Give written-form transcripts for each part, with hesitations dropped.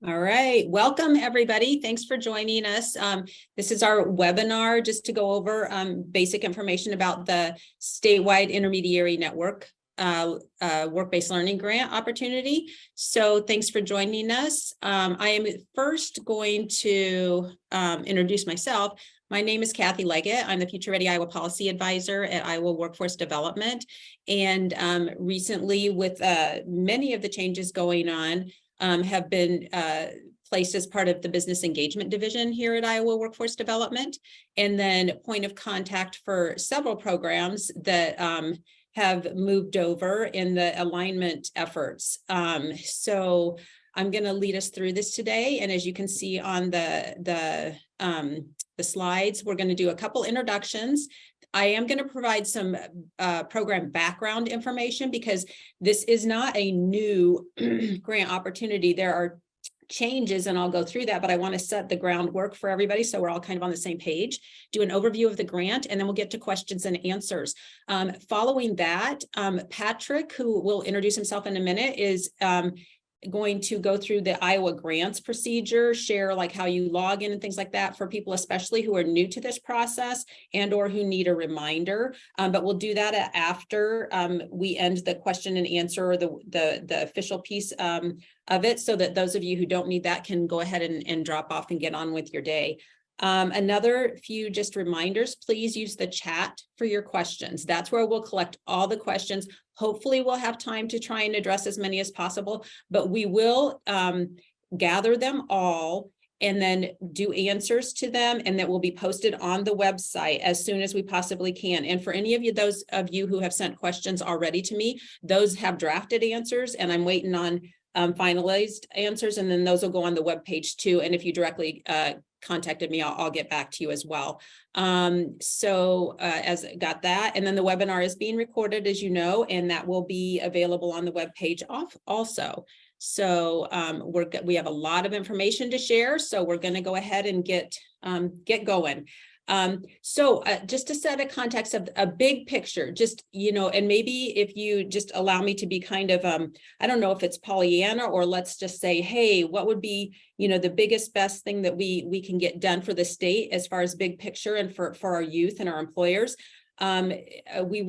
All right, welcome everybody. Thanks for joining us. This is our webinar just to go over basic information about the statewide intermediary network work-based learning grant opportunity. So thanks for joining us. I am first going to introduce myself. My name is Kathy Leggett. I'm the Future Ready Iowa Policy Advisor at Iowa Workforce Development. And recently, with many of the changes going on, have been placed as part of the business engagement division here at Iowa Workforce Development, and then point of contact for several programs that have moved over in the alignment efforts. So I'm going to lead us through this today, and as you can see on the slides, we're going to do a couple introductions. I am going to provide some program background information because this is not a new grant opportunity. There are changes, and I'll go through that, but I want to set the groundwork for everybody so we're all kind of on the same page, do an overview of the grant, and then we'll get to questions and answers. Following that, Patrick, who will introduce himself in a minute, is going to go through the Iowa grants procedure, share like how you log in and things like that for people, especially who are new to this process and or who need a reminder. But we'll do that after we end the question and answer, or the official piece of it, so that those of you who don't need that can go ahead and drop off and get on with your day. Another few just reminders, please use the chat for your questions. That's where we'll collect all the questions. Hopefully we'll have time to try and address as many as possible, but we will gather them all and then do answers to them, and that will be posted on the website as soon as we possibly can. And for any of you, those of you who have sent questions already to me, those have drafted answers, and I'm waiting on finalized answers, and then those will go on the webpage too. And if you directly contacted me, I'll get back to you as well. As got that, and then the webinar is being recorded, as you know, and that will be available on the webpage also. So we have a lot of information to share, so we're going to go ahead and get going. Just to set a context of a big picture, just, and maybe if you just allow me to be kind of, I don't know if it's Pollyanna, or let's just say, hey, what would be, the biggest, best thing that we can get done for the state as far as big picture and for our youth and our employers. We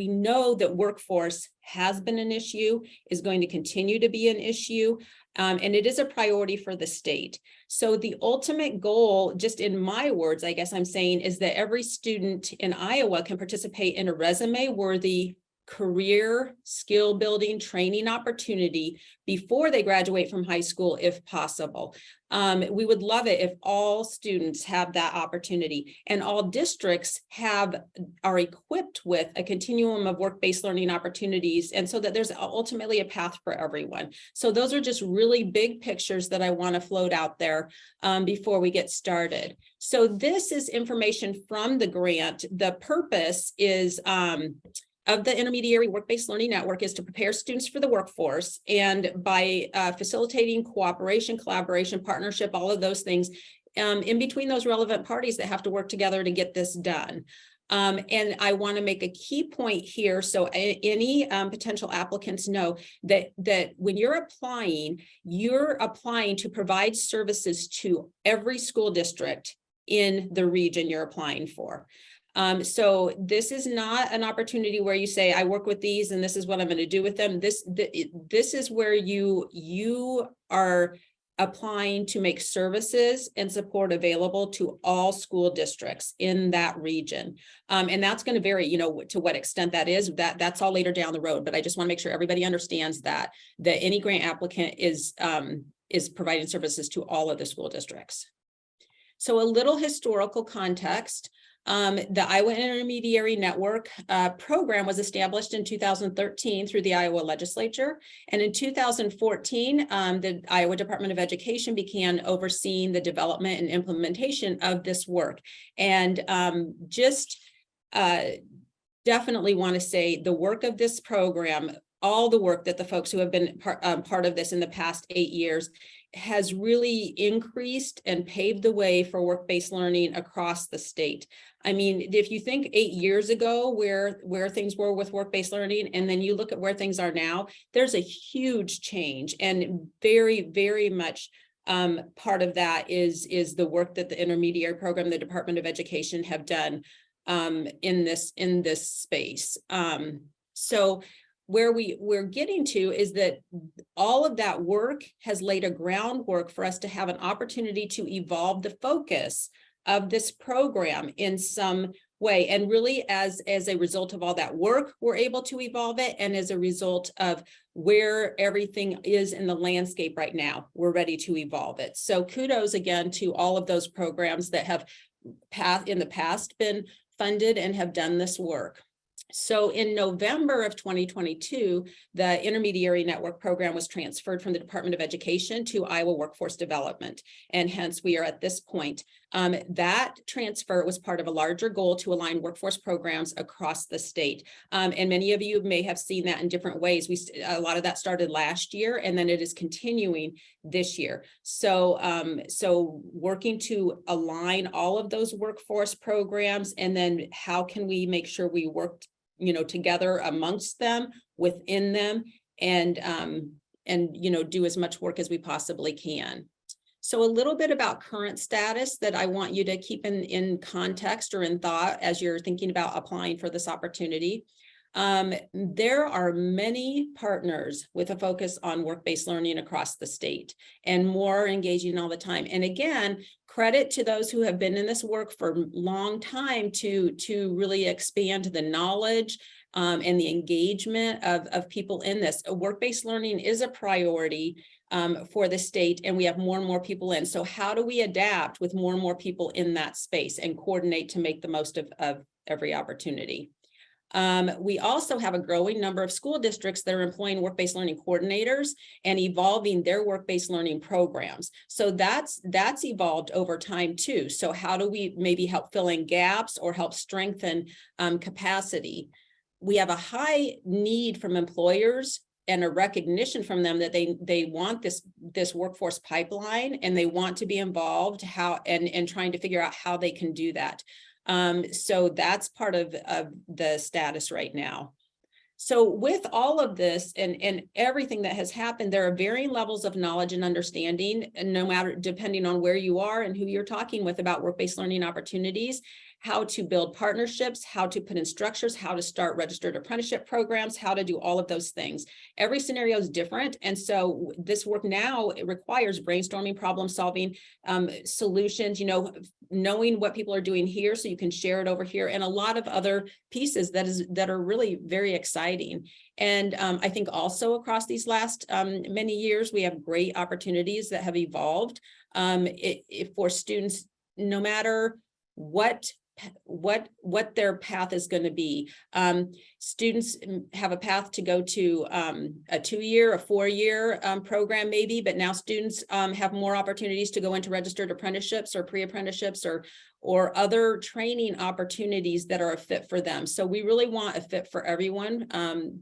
know that workforce has been an issue, is going to continue to be an issue, and it is a priority for the state. So the ultimate goal, just in my words, I guess I'm saying, is that every student in Iowa can participate in a resume-worthy career skill building training opportunity before they graduate from high school, if possible. We would love it if all students have that opportunity, and all districts are equipped with a continuum of work-based learning opportunities, and so that there's ultimately a path for everyone. So those are just really big pictures that I want to float out there before we get started. So this is information from the grant. The purpose is of the Intermediary Work-Based Learning Network is to prepare students for the workforce, and by facilitating cooperation, collaboration, partnership, all of those things in between those relevant parties that have to work together to get this done. And I want to make a key point here, so any potential applicants know that when you're applying to provide services to every school district in the region you're applying for. So this is not an opportunity where you say, I work with these and this is what I'm going to do with them. This is where you are applying to make services and support available to all school districts in that region. And that's going to vary, to what extent that is, that's all later down the road. But I just want to make sure everybody understands that any grant applicant is providing services to all of the school districts. So a little historical context. The Iowa Intermediary Network program was established in 2013 through the Iowa legislature. And in 2014, the Iowa Department of Education began overseeing the development and implementation of this work. And definitely want to say the work of this program, all the work that the folks who have been part of this in the past 8 years has really increased and paved the way for work-based learning across the state. I mean, if you think 8 years ago where things were with work-based learning, and then you look at where things are now, there's a huge change, and very, very much part of that is the work that the intermediary program, the Department of Education have done in this space. So where we're getting to is that all of that work has laid a groundwork for us to have an opportunity to evolve the focus of this program in some way. And really, as a result of all that work, we're able to evolve it. And as a result of where everything is in the landscape right now, we're ready to evolve it. So kudos again to all of those programs that have in the past been funded and have done this work. So in November of 2022, the Intermediary Network program was transferred from the Department of Education to Iowa Workforce Development, and hence we are at this point. That transfer was part of a larger goal to align workforce programs across the state. And many of you may have seen that in different ways. A lot of that started last year, and then it is continuing this year. So, so working to align all of those workforce programs, and then how can we make sure we work together amongst them, within them, and do as much work as we possibly can. So a little bit about current status that I want you to keep in context or in thought as you're thinking about applying for this opportunity. There are many partners with a focus on work-based learning across the state, and more engaging all the time. And again, credit to those who have been in this work for a long time to really expand the knowledge and the engagement of people in this. Work-based learning is a priority for the state, and we have more and more people in. So how do we adapt with more and more people in that space and coordinate to make the most of every opportunity? We also have a growing number of school districts that are employing work-based learning coordinators and evolving their work-based learning programs. So that's evolved over time too. So how do we maybe help fill in gaps or help strengthen capacity? We have a high need from employers and a recognition from them that they want this workforce pipeline, and they want to be involved and trying to figure out how they can do that. So that's part of the status right now. So with all of this and everything that has happened, there are varying levels of knowledge and understanding, and no matter, depending on where you are and who you're talking with about work-based learning opportunities, how to build partnerships, how to put in structures, how to start registered apprenticeship programs, how to do all of those things. Every scenario is different. And so this work now, it requires brainstorming, problem solving, solutions, knowing what people are doing here so you can share it over here, and a lot of other pieces that are really very exciting. And I think also across these last many years, we have great opportunities that have evolved for students, no matter what their path is going to be. Students have a path to go to a 2-year, a 4-year program maybe, but now students have more opportunities to go into registered apprenticeships or pre-apprenticeships or other training opportunities that are a fit for them. So we really want a fit for everyone.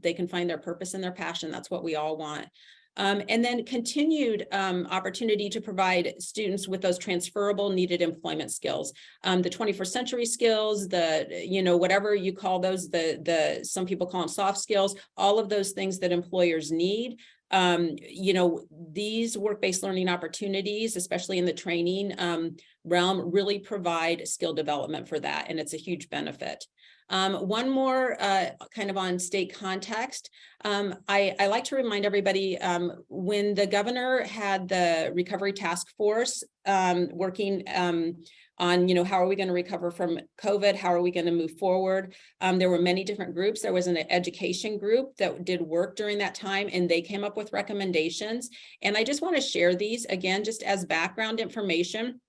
They can find their purpose and their passion. That's what we all want. And then continued opportunity to provide students with those transferable needed employment skills, the 21st century skills, whatever you call those, some people call them soft skills, all of those things that employers need. These work-based learning opportunities, especially in the training realm, really provide skill development for that, and it's a huge benefit. One more kind of on state context. I like to remind everybody when the governor had the recovery task force working on, how are we going to recover from COVID? How are we going to move forward? There were many different groups. There was an education group that did work during that time, and they came up with recommendations. And I just want to share these again, just as background information.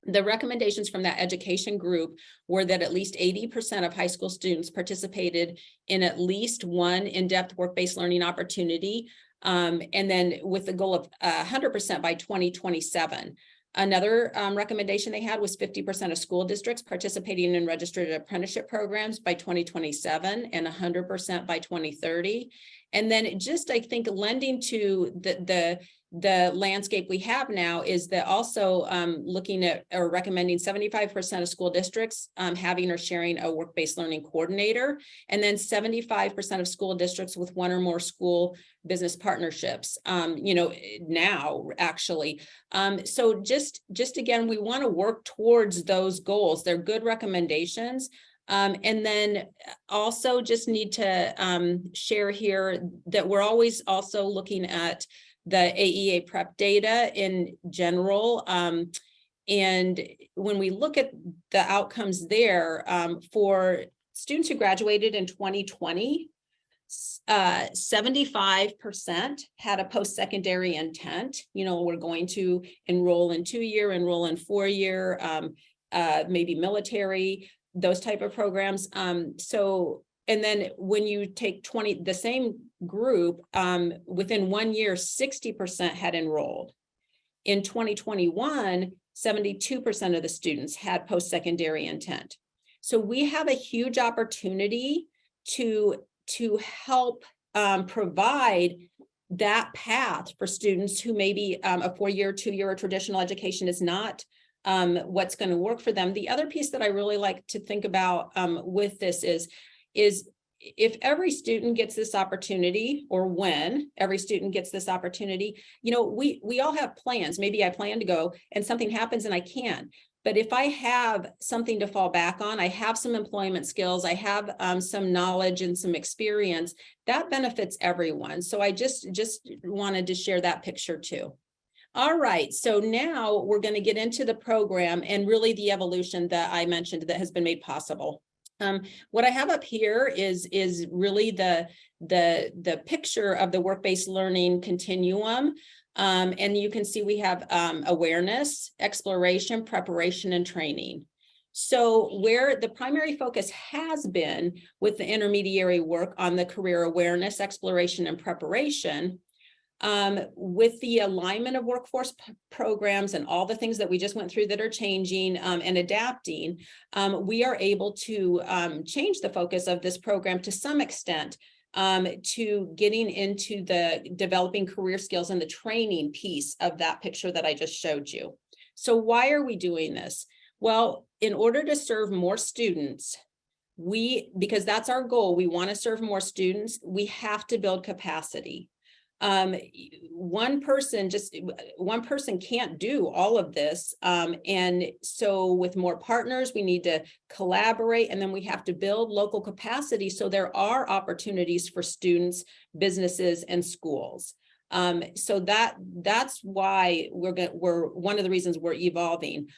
The recommendations from that education group were that at least 80% of high school students participated in at least one in-depth work-based learning opportunity, and then with the goal of 100% by 2027. Another recommendation they had was 50% of school districts participating in registered apprenticeship programs by 2027 and 100% by 2030. And then just, I think, lending to the landscape we have now is that also looking at or recommending 75% of school districts having or sharing a work-based learning coordinator, and then 75% of school districts with one or more school business partnerships, now actually. So just again, we want to work towards those goals. They're good recommendations. And then also just need to share here that we're always also looking at the AEA prep data in general. And when we look at the outcomes there, for students who graduated in 2020, 75% had a post-secondary intent. We're going to enroll in 2-year, enroll in 4-year, maybe military, those type of programs. And then when you take the same group, within 1 year, 60% had enrolled. In 2021, 72% of the students had post-secondary intent. So we have a huge opportunity to help provide that path for students who maybe a 4-year, 2-year traditional education is not what's going to work for them. The other piece that I really like to think about with this is if every student gets this opportunity, or when every student gets this opportunity, we all have plans. Maybe I plan to go and something happens and I can't. But if I have something to fall back on, I have some employment skills, I have some knowledge and some experience, that benefits everyone. So I just wanted to share that picture too. All right, so now we're going to get into the program and really the evolution that I mentioned that has been made possible. What I have up here is really the picture of the work-based learning continuum. And you can see we have awareness, exploration, preparation, and training. So where the primary focus has been with the intermediary work on the career awareness, exploration, and preparation, with the alignment of workforce programs and all the things that we just went through that are changing and adapting, we are able to change the focus of this program to some extent to getting into the developing career skills and the training piece of that picture that I just showed you. So why are we doing this? Well, in order to serve more students, because that's our goal, we want to serve more students, we have to build capacity. One person can't do all of this. And so with more partners, we need to collaborate, and then we have to build local capacity. So there are opportunities for students, businesses, and schools. So that's why we're one of the reasons we're evolving.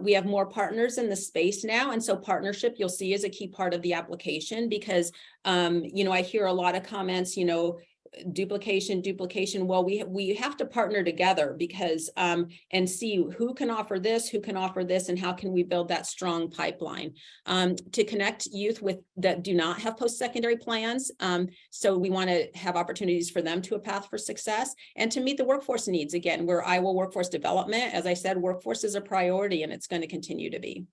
We have more partners in the space now. And so partnership, you'll see, is a key part of the application because, I hear a lot of comments, duplication. Well, we have to partner together because and see who can offer this, and how can we build that strong pipeline to connect youth with that do not have post-secondary plans. So we want to have opportunities for them to a path for success and to meet the workforce needs. Again, we're Iowa Workforce Development. As I said, workforce is a priority and it's going to continue to be.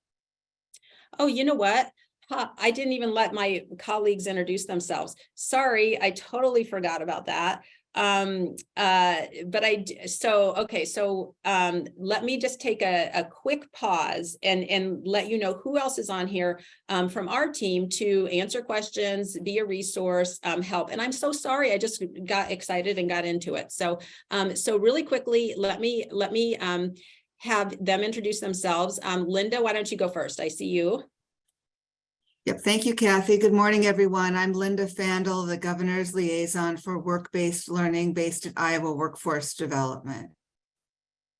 Oh, you know what? I didn't even let my colleagues introduce themselves. Sorry, I totally forgot about that. Let me just take a quick pause and let you know who else is on here from our team to answer questions, be a resource, help. And I'm so sorry, I just got excited and got into it. So really quickly, let me have them introduce themselves. Linda, why don't you go first? I see you. Yep. Thank you, Kathy. Good morning, everyone. I'm Linda Fandel, the Governor's Liaison for Work-Based Learning based at Iowa Workforce Development.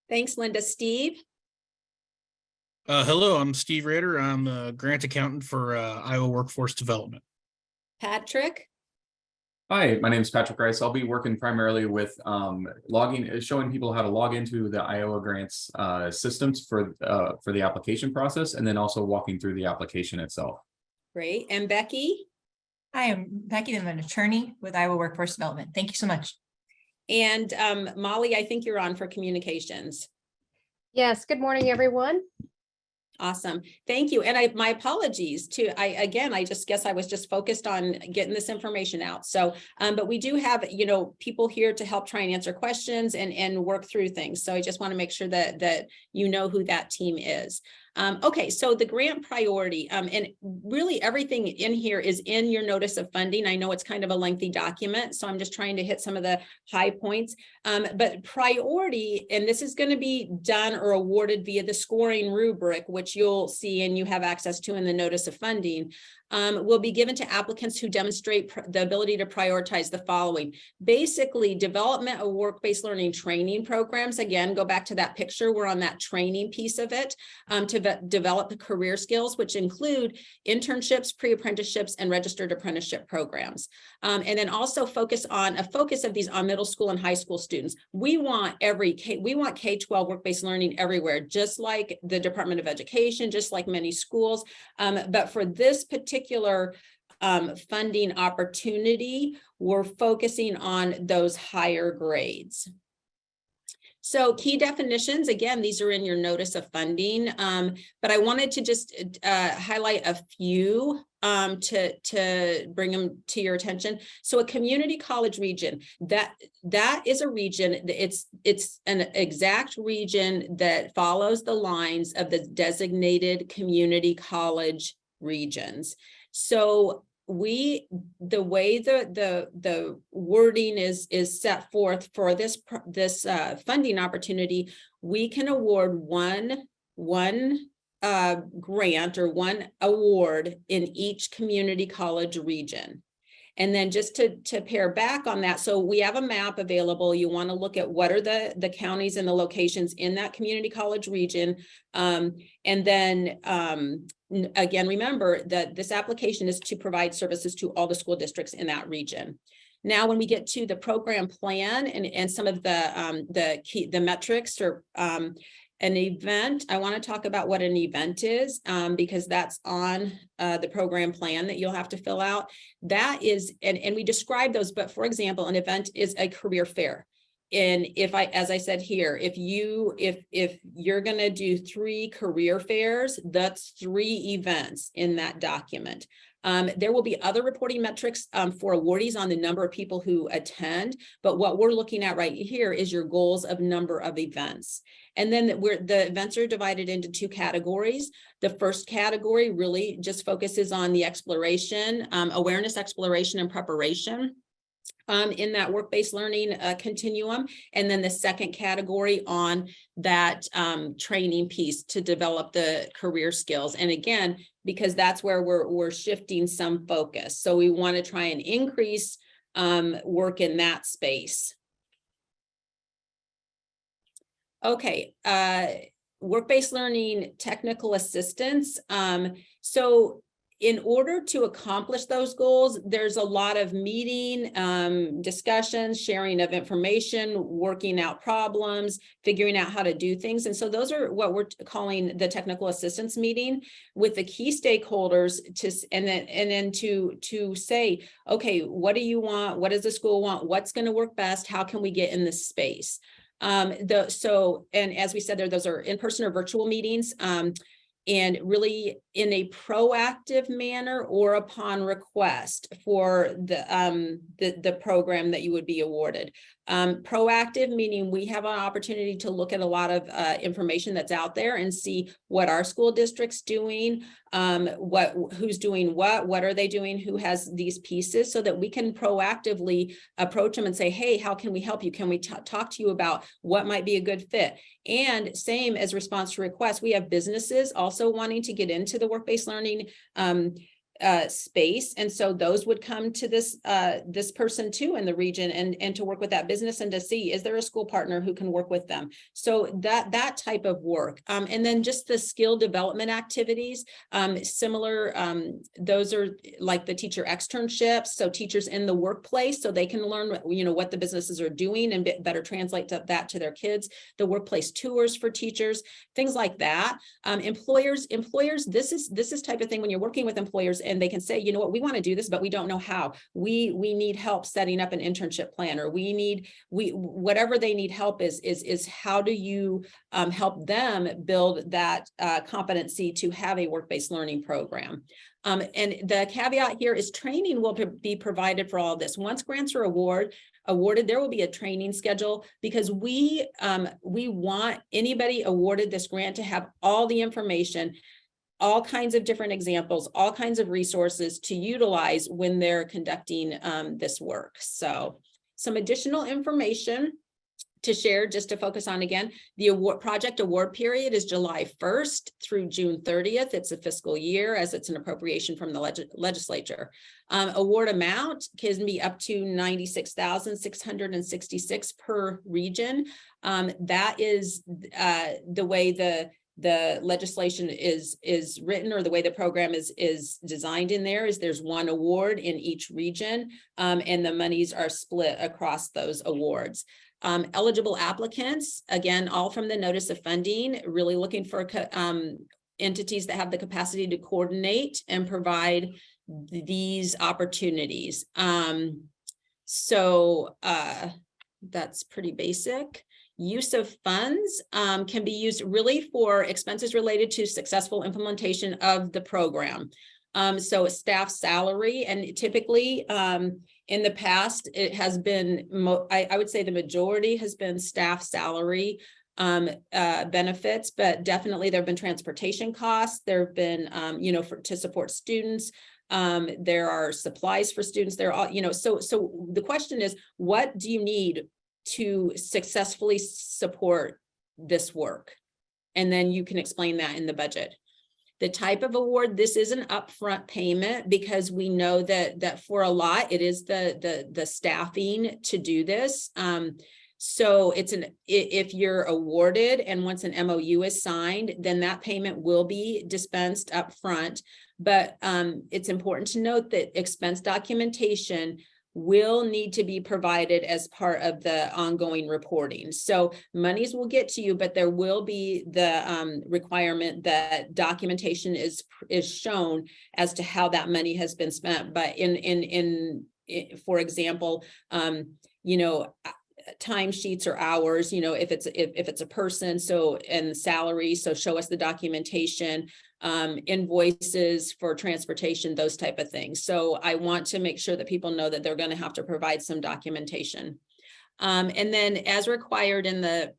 Thanks, Linda. Steve? Hello, I'm Steve Rader. I'm a grant accountant for Iowa Workforce Development. Patrick? Hi, my name is Patrick Rice. I'll be working primarily with showing people how to log into the Iowa Grants systems for the application process, and then also walking through the application itself. Great. And Becky? Hi, I'm Becky. I'm an attorney with Iowa Workforce Development. Thank you so much. And Molly, I think you're on for communications. Yes, good morning, everyone. Awesome. Thank you. And my apologies to, I just guess I was just focused on getting this information out. So, but we do have, people here to help try and answer questions and work through things. So I just want to make sure that you know who that team is. Okay, so the grant priority, and really everything in here is in your notice of funding. I know it's kind of a lengthy document, so I'm just trying to hit some of the high points. But priority, and this is going to be done or awarded via the scoring rubric, which you'll see and you have access to in the notice of funding, will be given to applicants who demonstrate the ability to prioritize the following. Basically, development of work-based learning training programs. Again, go back to that picture. We're on that training piece of it, to develop the career skills, which include internships, pre-apprenticeships, and registered apprenticeship programs. And then also focus of these on middle school and high school students. We want K-12 work-based learning everywhere, just like the Department of Education, just like many schools. But for this particular funding opportunity, we're focusing on those higher grades. So key definitions, again, these are in your notice of funding, but I wanted to just highlight a few to bring them to your attention. So a community college region, that is a region, it's an exact region that follows the lines of the designated community college regions. So the way the wording is set forth for this funding opportunity, we can award one grant or one award in each community college region. And then just to pair back on that, so we have a map available. You want to look at what are the counties and the locations in that community college region. And then again, remember that this application is to provide services to all the school districts in that region. Now, when we get to the program plan and some of the metrics or an event, I want to talk about what an event is, because that's on the program plan that you'll have to fill out. That is, and we describe those, but for example, an event is a career fair. And as I said here, if you're going to do 3 career fairs, that's 3 events in that document. There will be other reporting metrics for awardees on the number of people who attend, but what we're looking at right here is your goals of number of events. And then the events are divided into 2 categories. The first category really just focuses on the exploration, awareness, exploration, and preparation in that work-based learning continuum. And then the second category on that training piece to develop the career skills. And again, because that's where we're shifting some focus. So we want to try and increase work in that space. Okay, work-based learning technical assistance. So in order to accomplish those goals, there's a lot of meeting, discussions, sharing of information, working out problems, figuring out how to do things. And so those are what we're calling the technical assistance meeting with the key stakeholders and then to say, okay, what do you want? What does the school want? What's going to work best? How can we get in this space? And as we said there, those are in-person or virtual meetings. And really in a proactive manner or upon request for the program that you would be awarded. Proactive meaning we have an opportunity to look at a lot of information that's out there and see what our school district's doing, who's doing what are they doing, who has these pieces, so that we can proactively approach them and say, hey, how can we help you? Can we talk to you about what might be a good fit? And same as response to requests, we have businesses also wanting to get into the work-based learning space. And so those would come to this person too in the region and to work with that business and to see, is there a school partner who can work with them? So that type of work. And then just the skill development activities, similar, those are like the teacher externships. So teachers in the workplace, so they can learn, what the businesses are doing and better translate that to their kids. The workplace tours for teachers, things like that. Employers, this is type of thing when you're working with employers and they can say, you know what, we want to do this, but we don't know how. We need help setting up an internship plan, or whatever they need help is how do you help them build that competency to have a work-based learning program. And the caveat here is training will be provided for all of this. Once grants are awarded, there will be a training schedule, because we want anybody awarded this grant to have all the information, all kinds of different examples, all kinds of resources to utilize when they're conducting this work. So some additional information to share, just to focus on again, the project award period is July 1st through June 30th. It's a fiscal year, as it's an appropriation from the legislature. Award amount can be up to $96,666 per region. That is the way the legislation is written, or the way the program is designed in there, is there's one award in each region, and the monies are split across those awards. Eligible applicants, again, all from the notice of funding, really looking for entities that have the capacity to coordinate and provide these opportunities. So that's pretty basic. Use of funds can be used really for expenses related to successful implementation of the program. So staff salary, and typically in the past, it has been, I would say the majority has been staff salary benefits, but definitely there have been transportation costs. There have been, to support students. There are supplies for students. There are, so the question is, what do you need to successfully support this work? And then you can explain that in the budget. The type of award, this is an upfront payment, because we know that for a lot, it is the staffing to do this. So if you're awarded and once an MOU is signed, then that payment will be dispensed upfront. But it's important to note that expense documentation will need to be provided as part of the ongoing reporting. So monies will get to you, but there will be the requirement that documentation is shown as to how that money has been spent. But for example, timesheets or hours, if it's a person, so, and salary, so show us the documentation, invoices for transportation, those type of things. So I want to make sure that people know that they're going to have to provide some documentation. And then as required in the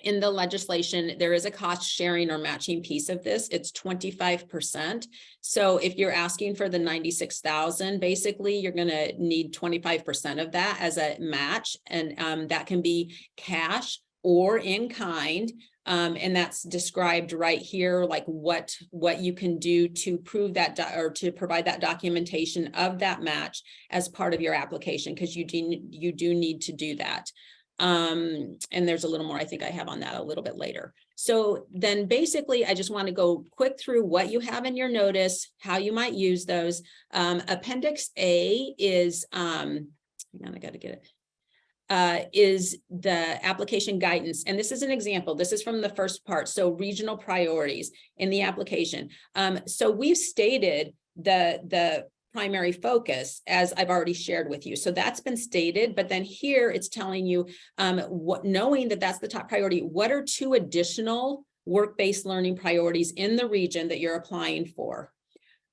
legislation, there is a cost sharing or matching piece of this. It's 25%. So if you're asking for the 96,000, basically you're going to need 25% of that as a match. And that can be cash or in kind. And that's described right here, like what you can do to prove that or to provide that documentation of that match as part of your application, because you do need to do that. And there's a little more I think I have on that a little bit later. So then basically, I just want to go quick through what you have in your notice, how you might use those. Appendix A is, hang on, I got to get it. Is the application guidance. And this is an example. This is from the first part. So regional priorities in the application. So we've stated the primary focus, as I've already shared with you. So that's been stated, but then here it's telling you, knowing that that's the top priority, what are 2 additional work-based learning priorities in the region that you're applying for?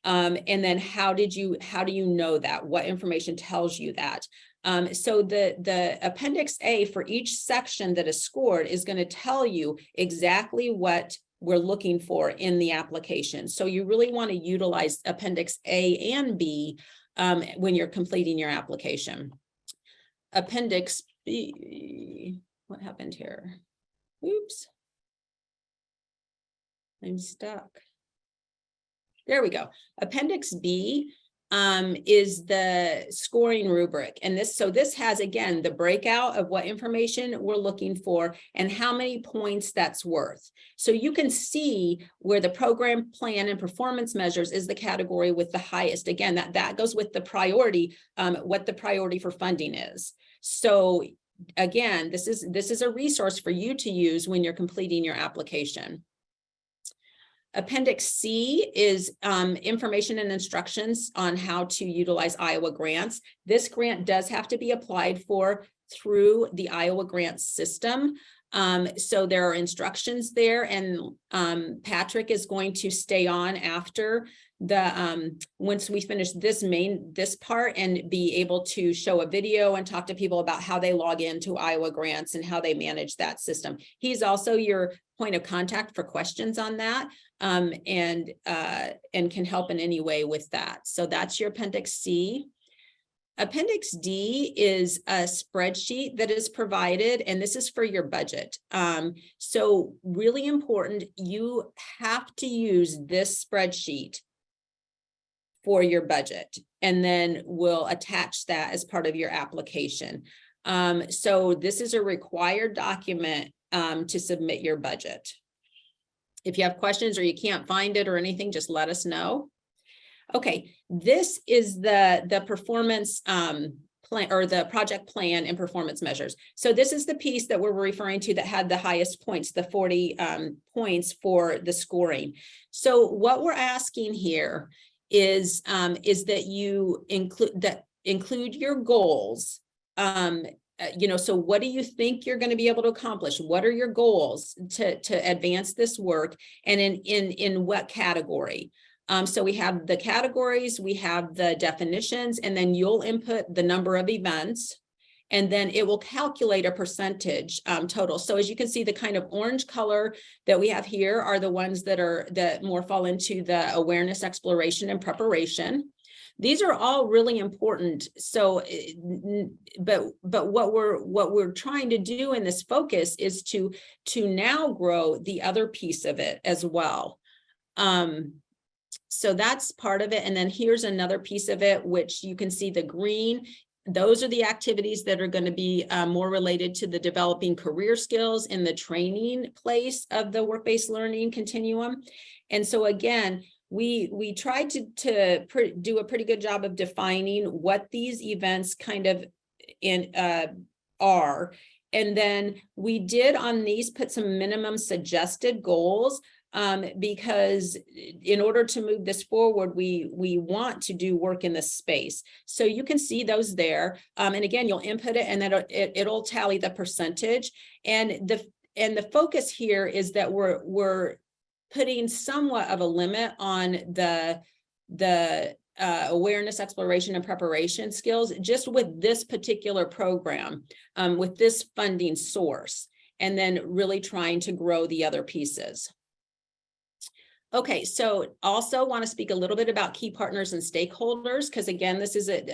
And then how do you know that? What information tells you that? So the Appendix A for each section that is scored is going to tell you exactly what we're looking for in the application. So you really want to utilize Appendix A and B when you're completing your application. Appendix B, what happened here? Oops. I'm stuck. There we go. Appendix B is the scoring rubric. And this has, again, the breakout of what information we're looking for and how many points that's worth. So you can see where the program plan and performance measures is the category with the highest. Again, that goes with the priority, what the priority for funding is. So again, this is a resource for you to use when you're completing your application. Appendix C is information and instructions on how to utilize Iowa grants. This grant does have to be applied for through the Iowa grant system. So there are instructions there, and Patrick is going to stay on after the once we finish this part and be able to show a video and talk to people about how they log into Iowa grants and how they manage that system. He's also your point of contact for questions on that, and can help in any way with that. So that's your Appendix C. Appendix D is a spreadsheet that is provided, and this is for your budget. So really important, you have to use this spreadsheet for your budget, and then we'll attach that as part of your application. So this is a required document to submit your budget. If you have questions or you can't find it or anything, just let us know. Okay, this is the performance plan, or the project plan and performance measures. So this is the piece that we're referring to that had the highest points, the 40 points for the scoring. So what we're asking here is that you include your goals. So what do you think you're going to be able to accomplish? What are your goals to advance this work, and in what category? So we have the categories, we have the definitions, and then you'll input the number of events, and then it will calculate a percentage total. So as you can see, the kind of orange color that we have here are the ones that more fall into the awareness, exploration, and preparation. These are all really important. So, but what we're trying to do in this focus is to now grow the other piece of it as well. So that's part of it. And then here's another piece of it, which you can see the green. Those are the activities that are going to be more related to the developing career skills in the training place of the work-based learning continuum. And so again, we tried to do a pretty good job of defining what these events kind of are. And then we did on these put some minimum suggested goals, because in order to move this forward, we want to do work in this space. So you can see those there. And again, you'll input it, and then it'll tally the percentage. And the focus here is that we're putting somewhat of a limit on the awareness, exploration, and preparation skills just with this particular program, with this funding source, and then really trying to grow the other pieces. Okay, so also want to speak a little bit about key partners and stakeholders, because again,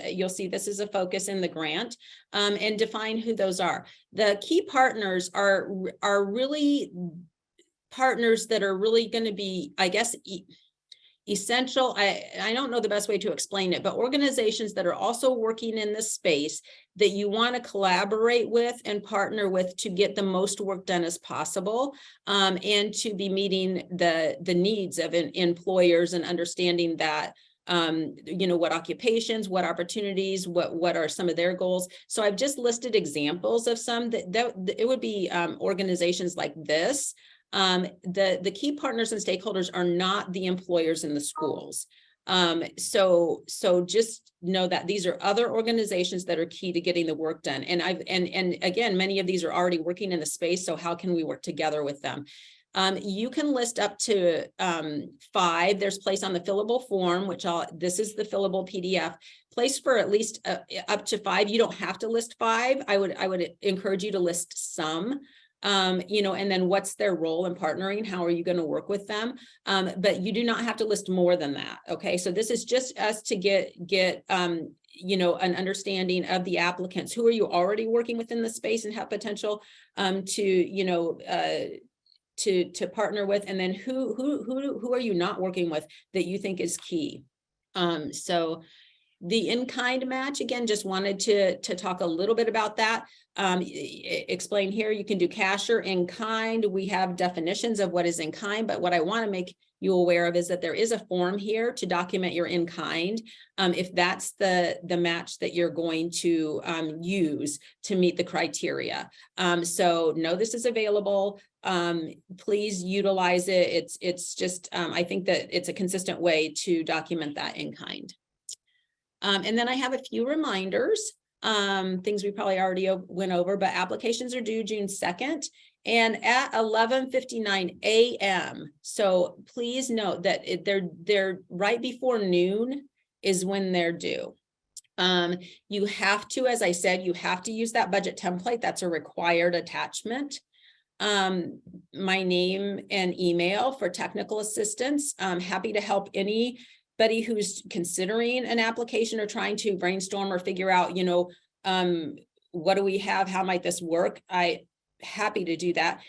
you'll see this is a focus in the grant, and define who those are. The key partners are really partners that are really going to be, I guess, essential. I don't know the best way to explain it, but organizations that are also working in this space that you want to collaborate with and partner with to get the most work done as possible, and to be meeting the needs of employers and understanding that what occupations, what opportunities, what are some of their goals. So I've just listed examples of some that it would be organizations like this. The key partners and stakeholders are not the employers in the schools. So just know that these are other organizations that are key to getting the work done. And again, many of these are already working in the space. So how can we work together with them? You can list up to 5. There's place on the fillable form, this is the fillable PDF. Place for at least up to 5. You don't have to list 5. I would encourage you to list some. And then what's their role in partnering? How are you going to work with them? But you do not have to list more than that. Okay, so this is just us to get an understanding of the applicants. Who are you already working with in the space and have potential to partner with, and then who are you not working with that you think is key? So The in-kind match, again, just wanted to talk a little bit about that. Explain here, you can do cash or in-kind. We have definitions of what is in-kind, but what I want to make you aware of is that there is a form here to document your in-kind, if that's the match that you're going to use to meet the criteria. So know this is available. Please utilize it. It's just, I think that it's a consistent way to document that in-kind. And then I have a few reminders, things we probably already went over, but applications are due June 2nd and at 11:59 a.m. So please note that they're right before noon is when they're due. You have to, as I said, you have to use that budget template. That's a required attachment. My name and email for technical assistance. I'm happy to help anybody who's considering an application or trying to brainstorm or figure out, what do we have? How might this work? I'm happy to do that.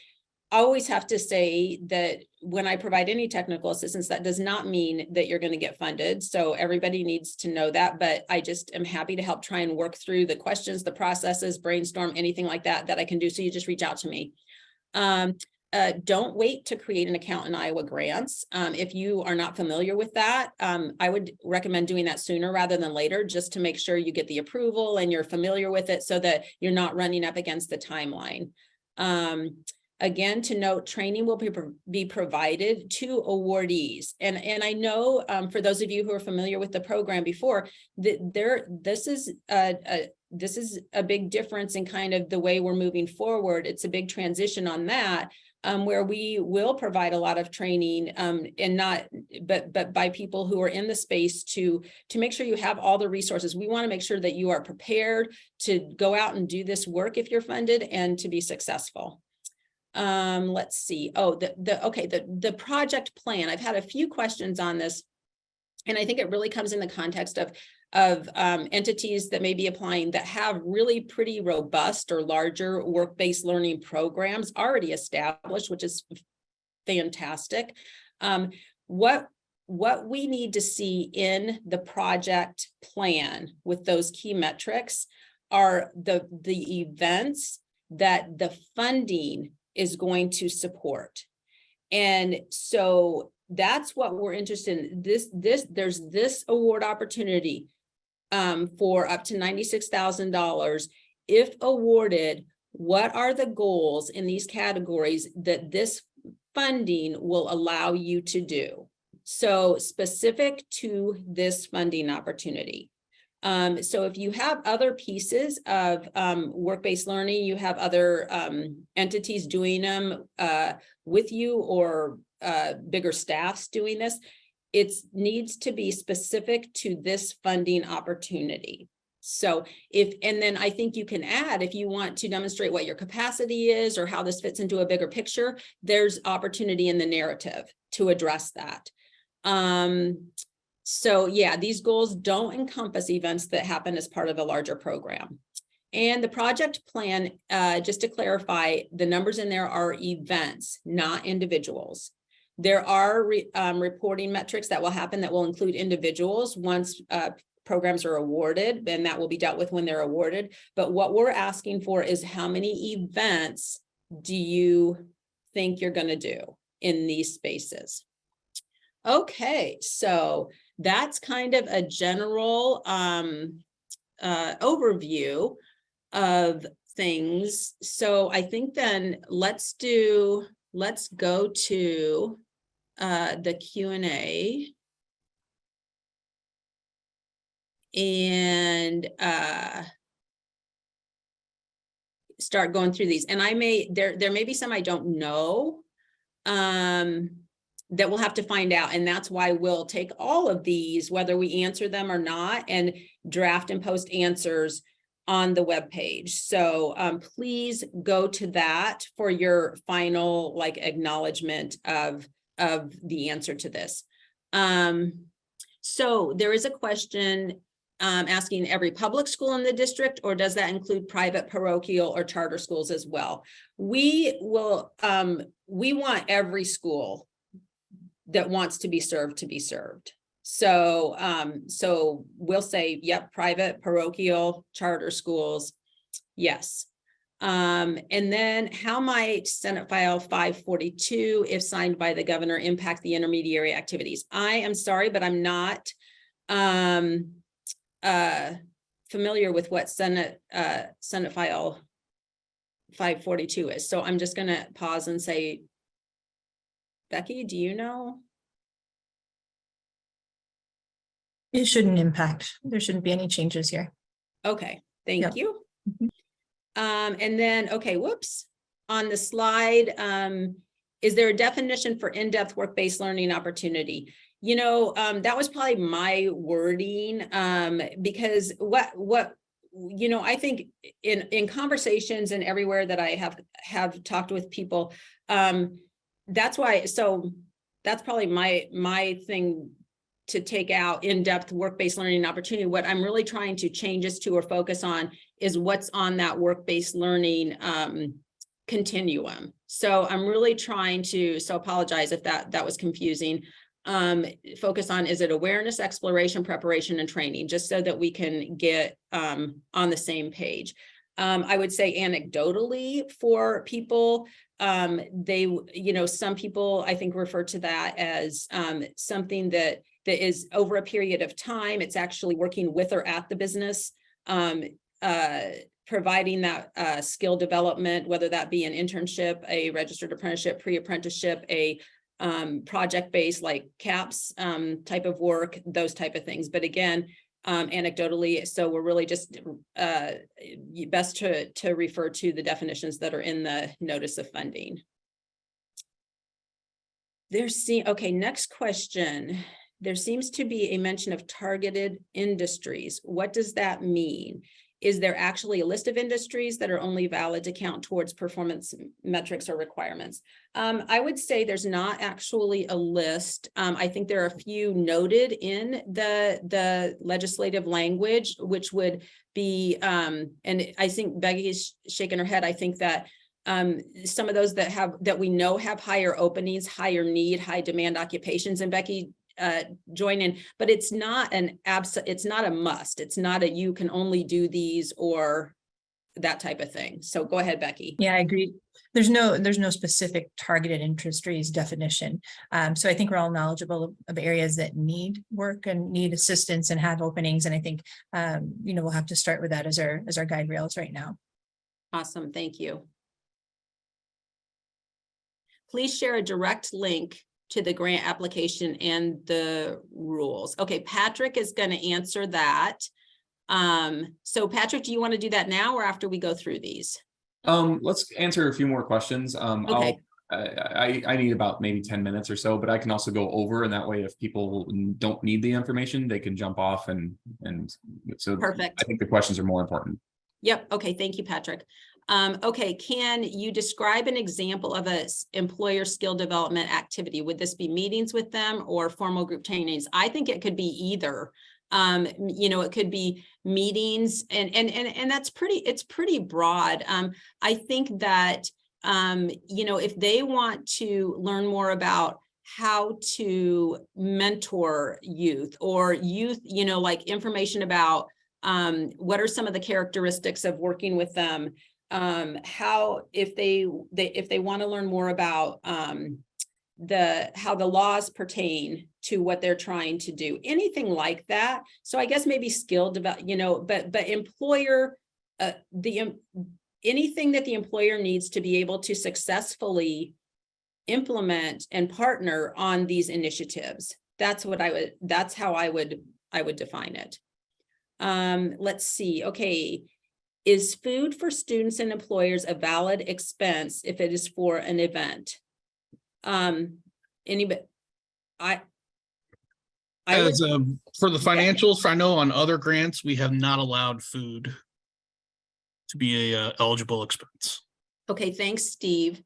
I always have to say that when I provide any technical assistance, that does not mean that you're going to get funded. So everybody needs to know that, but I just am happy to help try and work through the questions, the processes, brainstorm, anything like that I can do. So you just reach out to me. Don't wait to create an account in Iowa Grants. If you are not familiar with that, I would recommend doing that sooner rather than later, just to make sure you get the approval and you're familiar with it so that you're not running up against the timeline. Again, to note, training will be provided to awardees. And I know for those of you who are familiar with the program before, that this is a big difference in kind of the way we're moving forward. It's a big transition on that, where we will provide a lot of training but by people who are in the space to make sure you have all the resources. We want to make sure that you are prepared to go out and do this work if you're funded and to be successful. Let's see. Oh, the project plan. I've had a few questions on this, and I think it really comes in the context of entities that may be applying that have really pretty robust or larger work-based learning programs already established, which is fantastic. What we need to see in the project plan with those key metrics are the events that the funding is going to support. And so that's what we're interested in. There's this award opportunity for up to $96,000. If awarded, what are the goals in these categories that this funding will allow you to do? So specific to this funding opportunity. So if you have other pieces of work-based learning, you have other entities doing them with you, or bigger staffs doing this, it needs to be specific to this funding opportunity. So and then I think you can add, if you want to demonstrate what your capacity is or how this fits into a bigger picture, there's opportunity in the narrative to address that. So yeah, these goals don't encompass events that happen as part of a larger program. And the project plan, just to clarify, the numbers in there are events, not individuals. There are reporting metrics that will happen that will include individuals once programs are awarded, and that will be dealt with when they're awarded. But what we're asking for is how many events do you think you're going to do in these spaces? Okay, so that's kind of a general overview of things. So I think then let's go to the Q&A and start going through these. And there may be some I don't know that we'll have to find out. And that's why we'll take all of these, whether we answer them or not, and draft and post answers on the webpage. So please go to that for your final acknowledgement of the answer to this. So there is a question asking every public school in the district, or does that include private, parochial, or charter schools as well? We want every school that wants to be served. So, so we'll say, yep, private, parochial, charter schools, yes. And then how might Senate File 542, if signed by the governor, impact the intermediary activities? I am sorry, but I'm not familiar with what Senate File 542 is. So I'm just gonna pause and say, Becky, do you know? It shouldn't impact. There shouldn't be any changes here. Okay, thank Yep. you. Mhm. And then, okay, whoops, on the slide, is there a definition for in-depth work-based learning opportunity? You know, that was probably my wording, because you know, I think in conversations and everywhere that I have talked with people, that's why, so that's probably my thing to take out in-depth work-based learning opportunity. What I'm really trying to change this to or focus on is what's on that work-based learning continuum. So I'm really trying to, so apologize if that was confusing. Focus on, is it awareness, exploration, preparation, and training, just so that we can get on the same page. I would say anecdotally for people, they, you know, some people I think refer to that as something that is over a period of time. It's actually working with or at the business, providing that skill development, whether that be an internship, a registered apprenticeship, pre-apprenticeship, a project-based like CAPS type of work, those type of things. But again, anecdotally, so we're really just best to refer to the definitions that are in the notice of funding. Okay, next question. There seems to be a mention of targeted industries. What does that mean? Is there actually a list of industries that are only valid to count towards performance metrics or requirements? I would say there's not actually a list. I think there are a few noted in the legislative language, which would be, and I think Becky is shaking her head. I think that some of those that we know have higher openings, higher need, high demand occupations, and Becky join in, but it's not it's not a must. It's not a you can only do these or that type of thing. So go ahead, Becky. Yeah, I agree. There's no specific targeted industries definition. So I think we're all knowledgeable of areas that need work and need assistance and have openings. And I think you know, we'll have to start with that as our guide rails right now. Awesome, thank you. Please share a direct link to the grant application and the rules. Okay, Patrick is going to answer that. So Patrick, do you want to do that now or after we go through these? Let's answer a few more questions. Okay. I need about maybe 10 minutes or so, but I can also go over, and that way if people don't need the information, they can jump off and so Perfect. I think the questions are more important. Yep. Okay. Thank you, Patrick. Okay. Can you describe an example of a employer skill development activity? Would this be meetings with them or formal group trainings? I think it could be either. You know, it could be meetings and that's it's pretty broad. I think that, you know, if they want to learn more about how to mentor youth or youth, you know, like information about what are some of the characteristics of working with them, how if they want to learn more about how the laws pertain to what they're trying to do, anything like that. So I guess maybe skill develop, you know, but employer, anything that the employer needs to be able to successfully implement and partner on these initiatives. That's how I would define it. Let's see. Okay. Is food for students and employers a valid expense if it is for an event? Anybody? As for the financials, I know on other grants, we have not allowed food to be a eligible expense. Okay, thanks, Steve.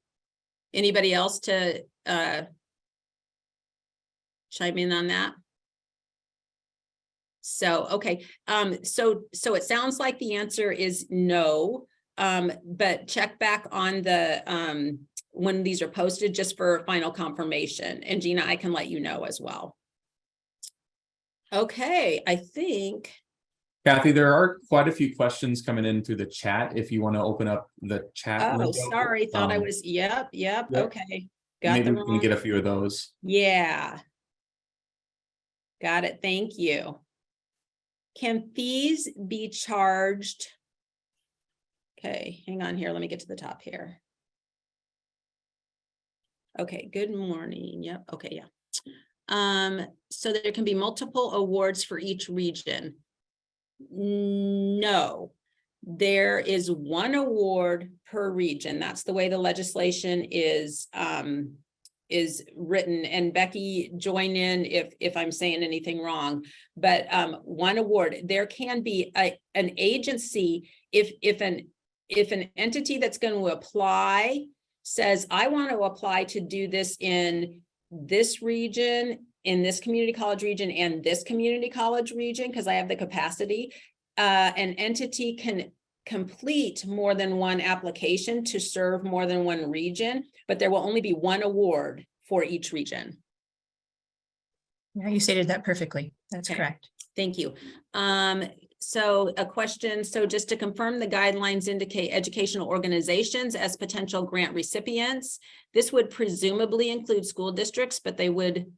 Anybody else to chime in on that? So, okay, so it sounds like the answer is no, but check back on the when these are posted just for final confirmation. And Gina, I can let you know as well. Okay, I think, Kathy, there are quite a few questions coming in through the chat. If you want to open up the chat oh, window, sorry, thought I um, was, yep, yep. okay. Got maybe the we can get a wrong, few of those. yeah. Got it, thank you. Can fees be charged? Okay, hang on here, let me get to the top here. Okay, good morning, yep, okay, yeah. So there can be multiple awards for each region. No, there is one award per region. That's the way the legislation is written. And Becky, join in if I'm saying anything wrong. But one award. There can be an agency if an entity that's going to apply says, I want to apply to do this in this region, in this community college region and this community college region, because I have the capacity, an entity can complete more than one application to serve more than one region, but there will only be one award for each region. Yeah, you stated that perfectly. That's Okay. correct. Thank you. So a question, so just to confirm, the guidelines indicate educational organizations as potential grant recipients. This would presumably include school districts, but they would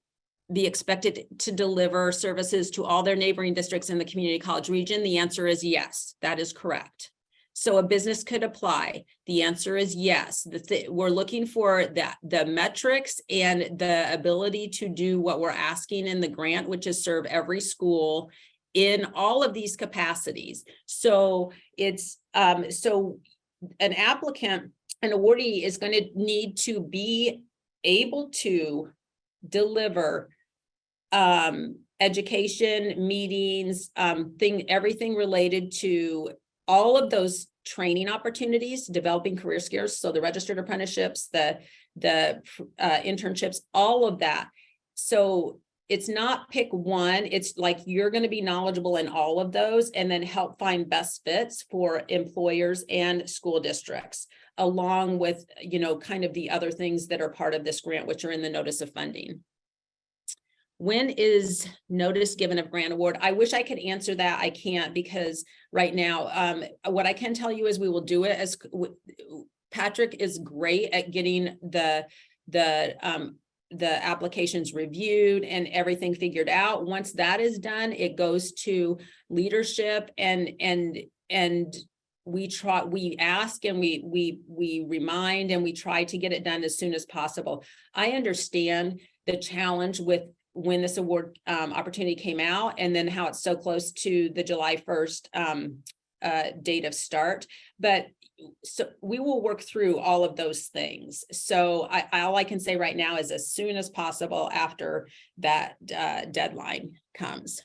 be expected to deliver services to all their neighboring districts in the community college region. The answer is yes, that is correct. So a business could apply. The answer is yes. We're looking for that, the metrics and the ability to do what we're asking in the grant, which is serve every school in all of these capacities. So it's so an applicant, an awardee is going to need to be able to deliver education, meetings, everything related to all of those training opportunities, developing career skills. So the registered apprenticeships, the internships, all of that. So it's not pick one. It's like you're going to be knowledgeable in all of those and then help find best fits for employers and school districts, along with, you know, kind of the other things that are part of this grant, which are in the notice of funding. When is notice given of grant award? I wish I could answer that. I can't, because right now, what I can tell you is we will do it as Patrick is great at getting the applications reviewed and everything figured out. Once that is done, it goes to leadership and we ask and we remind and we try to get it done as soon as possible. I understand the challenge with when this award opportunity came out and then how it's so close to the July 1st date of start, but so we will work through all of those things. So all I can say right now is as soon as possible after that deadline comes.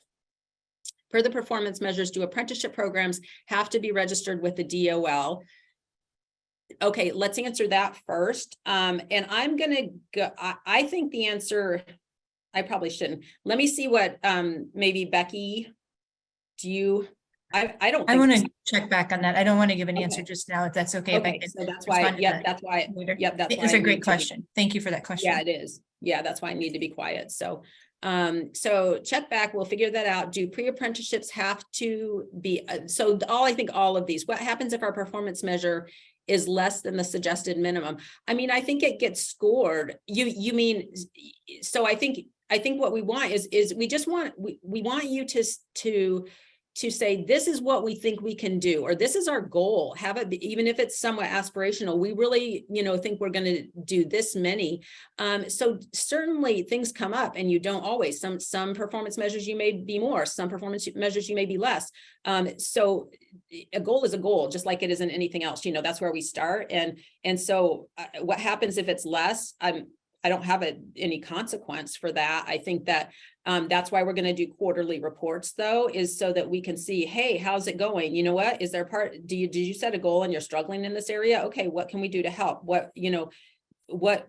For the performance measures, do apprenticeship programs have to be registered with the DOL? Okay, let's answer that first. And I'm gonna go, I think the answer, I probably shouldn't. Let me see what maybe Becky, do you, I don't I think want to check back on that. I don't want to give an answer Okay. just now, if that's okay. If I okay, can so that's why, respond to yep, that that's why, later. yep, that's why It's I a great need to be- question. Thank you for that question. Yeah, it is. Yeah, that's why I need to be quiet. So so check back, we'll figure that out. Do pre-apprenticeships have to be, so I think all of these, what happens if our performance measure is less than the suggested minimum? I mean, I think it gets scored. You mean, so I think what we want is we just want, we want you to say, this is what we think we can do, or this is our goal. Have it, even if it's somewhat aspirational, we really, think we're going to do this many. So certainly things come up and you don't always, some performance measures you may be more, some performance measures you may be less. So a goal is a goal, just like it isn't anything else, that's where we start. And so what happens if it's less? I don't have any consequence for that. I think that that's why we're going to do quarterly reports, though, is so that we can see, hey, how's it going? You know what? Is there did you set a goal and you're struggling in this area? Okay, what can we do to help?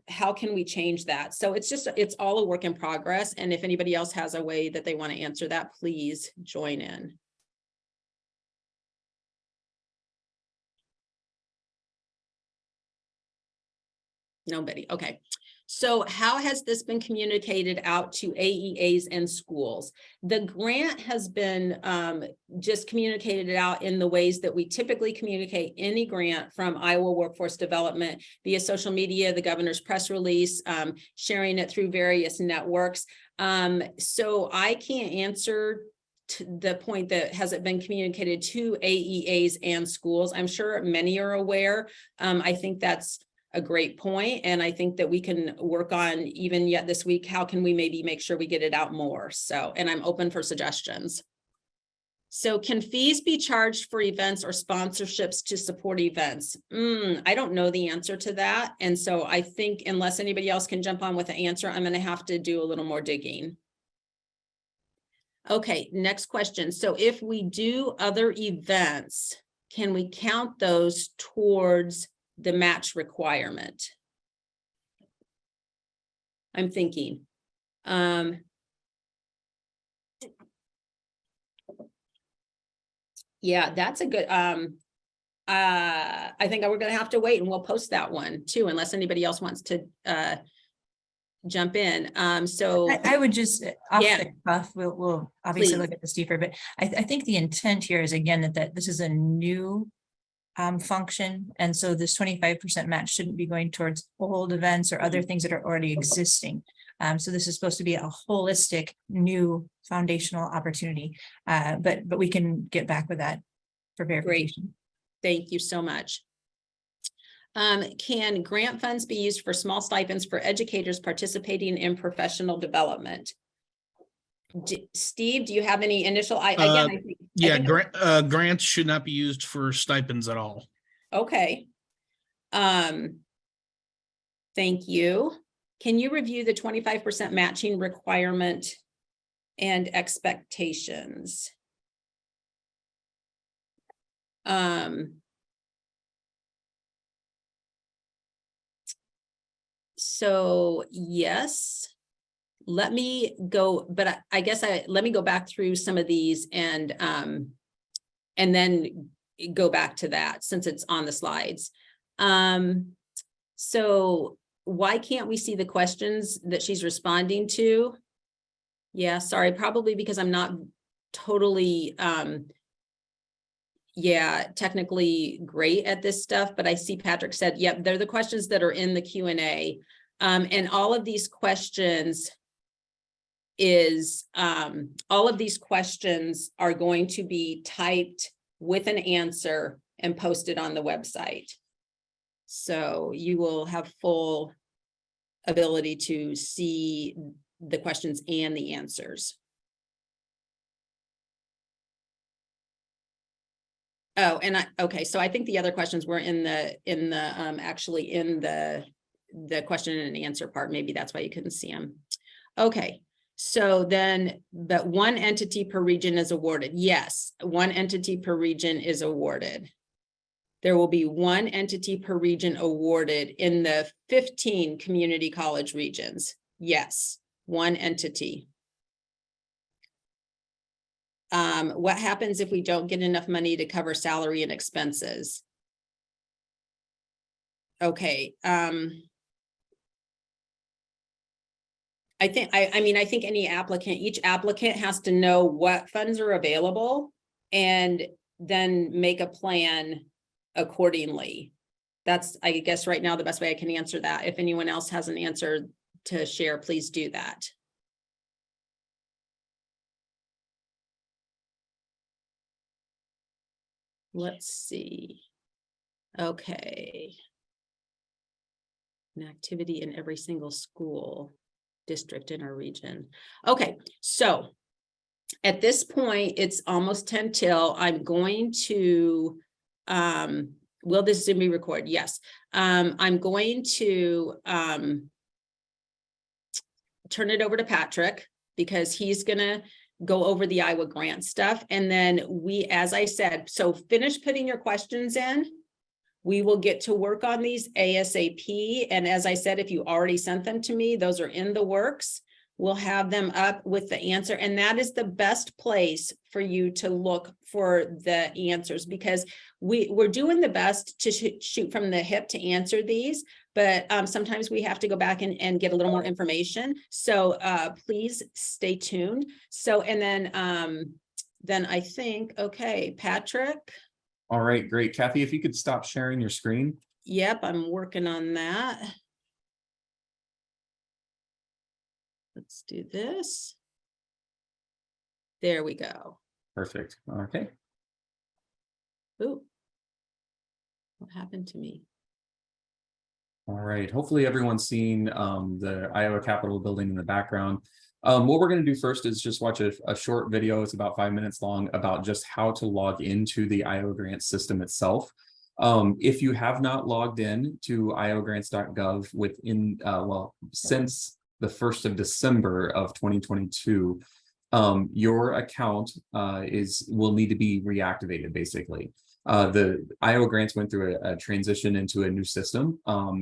How can we change that? So it's all a work in progress. And if anybody else has a way that they want to answer that, please join in. Nobody. Okay. So how has this been communicated out to AEAs and schools? The grant has been just communicated out in the ways that we typically communicate any grant from Iowa Workforce Development via social media, the governor's press release, sharing it through various networks. So I can't answer to the point that has it been communicated to AEAs and schools. I'm sure many are aware. I think that's a great point, and I think that we can work on even yet this week, how can we maybe make sure we get it out more? So, and I'm open for suggestions. So can fees be charged for events or sponsorships to support events? I don't know the answer to that. And so I think unless anybody else can jump on with an answer, I'm going to have to do a little more digging. Okay, next question. So if we do other events, can we count those towards the match requirement? I'm thinking. Yeah, that's a good, I think we're gonna have to wait and we'll post that one too, unless anybody else wants to jump in. So I would just off Yeah. the cuff, we'll obviously Please. look at this deeper, but I think the intent here is again that this is a new function, and so this 25% match shouldn't be going towards old events or other things that are already existing. So this is supposed to be a holistic new foundational opportunity, but we can get back with that for verification. Thank you so much. Can grant funds be used for small stipends for educators participating in professional development? Steve, do you have any initial? Grants should not be used for stipends at all. Okay. Thank you. Can you review the 25% matching requirement and expectations? So yes, let me go, but I guess let me go back through some of these and then go back to that since it's on the slides. So why can't we see the questions that she's responding to? Yeah, sorry, probably because I'm not totally, technically great at this stuff, but I see Patrick said, yep, they're the questions that are in the Q&A. And all of these questions are going to be typed with an answer and posted on the website. So you will have full ability to see the questions and the answers. Oh, and okay, so I think the other questions were in the question and answer part. Maybe that's why you couldn't see them. Okay, so then, but one entity per region is awarded. Yes, one entity per region is awarded. There will be one entity per region awarded in the 15 community college regions. Yes, one entity. What happens if we don't get enough money to cover salary and expenses? Okay. I think each applicant has to know what funds are available and then make a plan accordingly. That's, I guess, right now the best way I can answer that. If anyone else has an answer to share, please do that. Let's see. Okay. An activity in every single school district in our region. Okay, so at this point, it's almost 10 till. I'm going to, will this Zoom be recorded? Yes. I'm going to turn it over to Patrick because he's gonna go over the Iowa grant stuff. And then as I said, so finish putting your questions in. We will get to work on these ASAP. And as I said, if you already sent them to me, those are in the works. We'll have them up with the answer. And that is the best place for you to look for the answers because we're doing the best to shoot from the hip to answer these. but sometimes we have to go back and get a little more information. So please stay tuned. So, and then I think, okay, Patrick. All right, great. Kathy, if you could stop sharing your screen. Yep, I'm working on that. Let's do this. There we go. Perfect. Okay. Ooh. What happened to me? All right. Hopefully everyone's seen the Iowa Capitol building in the background. What we're going to do first is just watch a short video. It's about 5 minutes long about just how to log into the Iowa Grants system itself. If you have not logged in to iowgrants.gov within, since the 1st of December of 2022, your account will need to be reactivated, basically. The Iowa Grants went through a transition into a new system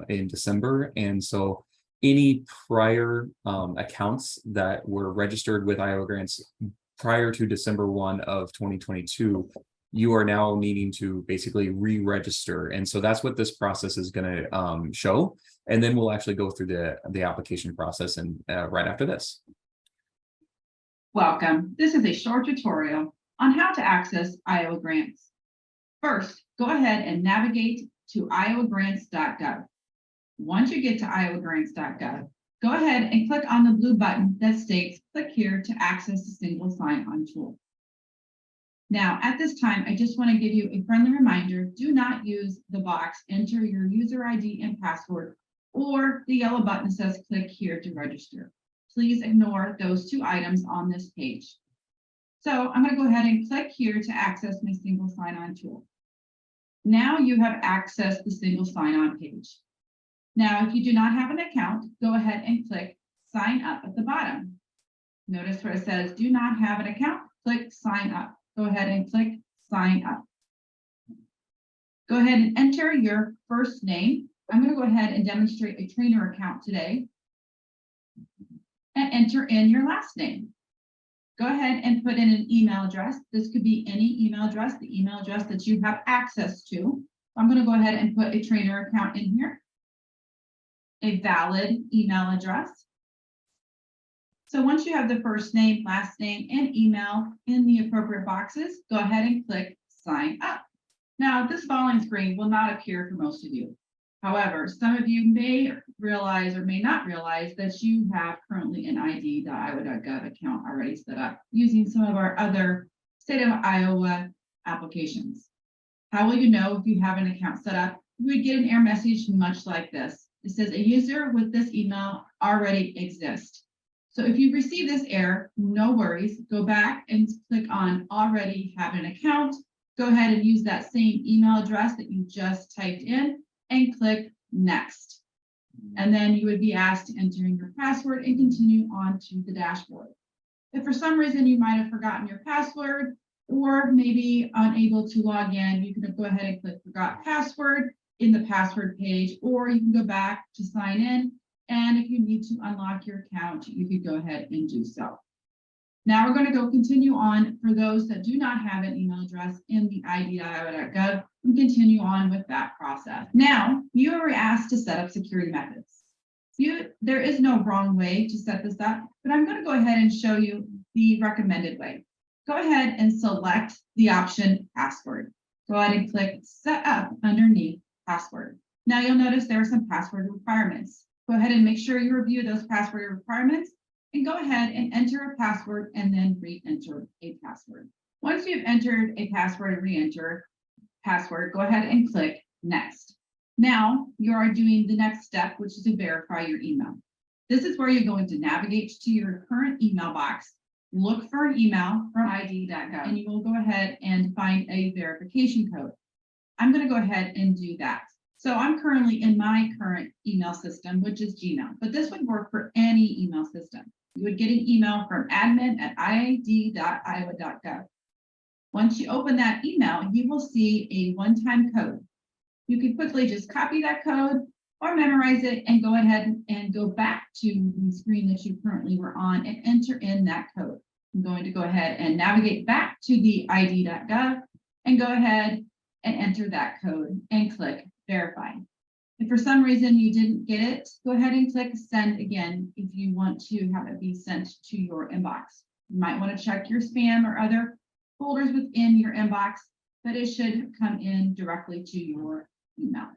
in December, and so any prior accounts that were registered with Iowa Grants prior to December 1 of 2022, you are now needing to basically re-register. And so that's what this process is going to show. And then we'll actually go through the application process and right after this. Welcome. This is a short tutorial on how to access Iowa Grants. First, go ahead and navigate to iowagrants.gov. Once you get to iowagrants.gov, go ahead and click on the blue button that states click here to access the single sign-on tool. Now, at this time, I just want to give you a friendly reminder, do not use the box, enter your user ID and password, or the yellow button that says click here to register. Please ignore those 2 items on this page. So I'm going to go ahead and click here to access my single sign-on tool. Now you have accessed the single sign-on page. Now, if you do not have an account, go ahead and click sign up at the bottom. Notice where it says do not have an account, click sign up. Go ahead and click sign up. Go ahead and enter your first name. I'm going to go ahead and demonstrate a trainer account today. And enter in your last name. Go ahead and put in an email address. This could be any email address, the email address that you have access to. I'm going to go ahead and put a trainer account in here. A valid email address. So once you have the first name, last name, and email in the appropriate boxes, go ahead and click sign up. Now, this following screen will not appear for most of you. However, some of you may realize or may not realize that you have currently an id.iowa.gov account already set up using some of our other state of Iowa applications. How will you know if you have an account set up? You would get an error message much like this. It says a user with this email already exists. So if you receive this error, no worries, go back and click on already have an account. Go ahead and use that same email address that you just typed in and click next. And then you would be asked to enter in your password and continue on to the dashboard. If for some reason you might have forgotten your password or maybe unable to log in, you can go ahead and click forgot password in the password page, or you can go back to sign in. And if you need to unlock your account, you could go ahead and do so. Now we're going to go continue on for those that do not have an email address in the id.iowa.gov and continue on with that process. Now you are asked to set up security methods. There is no wrong way to set this up, but I'm going to go ahead and show you the recommended way. Go ahead and select the option password. Go ahead and click set up underneath password. Now you'll notice there are some password requirements. Go ahead and make sure you review those password requirements and go ahead and enter a password and then re-enter a password. Once you've entered a password and re-enter password, go ahead and click next. Now you are doing the next step, which is to verify your email. This is where you're going to navigate to your current email box, look for an email from id.gov, and you will go ahead and find a verification code. I'm going to go ahead and do that. So I'm currently in my current email system, which is Gmail, but this would work for any email system. You would get an email from admin@id.iowa.gov. Once you open that email, you will see a one-time code. You can quickly just copy that code or memorize it and go ahead and go back to the screen that you currently were on and enter in that code. I'm going to go ahead and navigate back to the id.gov and go ahead and enter that code and click verify. If for some reason you didn't get it, go ahead and click send again if you want to have it be sent to your inbox. You might want to check your spam or other folders within your inbox, but it should come in directly to your email.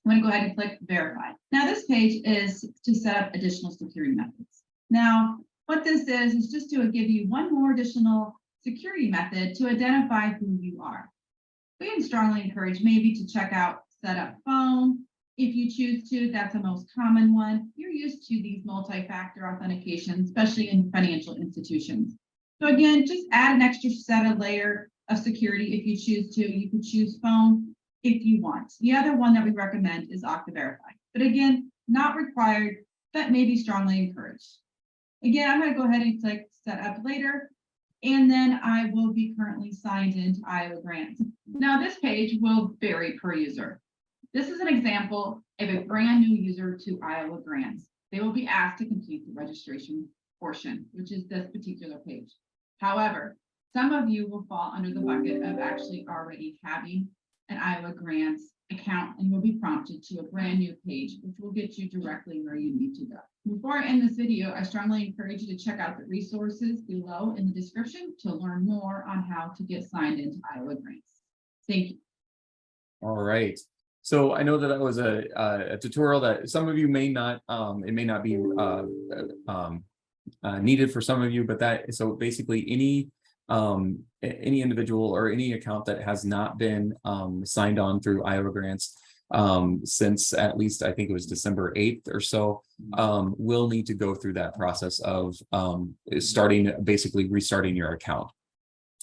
I'm going to go ahead and click verify. Now this page is to set up additional security methods. Now, what this is just to give you one more additional security method to identify who you are. We would strongly encourage maybe to check out setup phone. If you choose to, that's the most common one. You're used to these multi-factor authentication, especially in financial institutions. So again, just add an extra set of layer of security if you choose to. You could choose phone if you want. The other one that we recommend is Okta Verify. But again, not required, but maybe strongly encouraged. Again, I'm going to go ahead and click set up later. And then I will be currently signed into Iowa Grants. Now this page will vary per user. This is an example of a brand new user to Iowa Grants. They will be asked to complete the registration portion, which is this particular page. However, some of you will fall under the bucket of actually already having an Iowa Grants account and will be prompted to a brand new page, which will get you directly where you need to go. Before I end this video, I strongly encourage you to check out the resources below in the description to learn more on how to get signed into Iowa Grants. Thank you. All right. So I know that was a tutorial that some of you may not, it may not be needed for some of you, but so basically any individual or any account that has not been signed on through Iowa Grants since at least I think it was December 8th or so, will need to go through that process of basically restarting your account.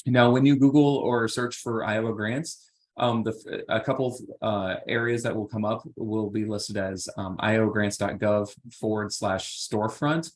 Now, when you Google or search for Iowa Grants, a couple of areas that will come up will be listed as iowgrants.gov/storefront.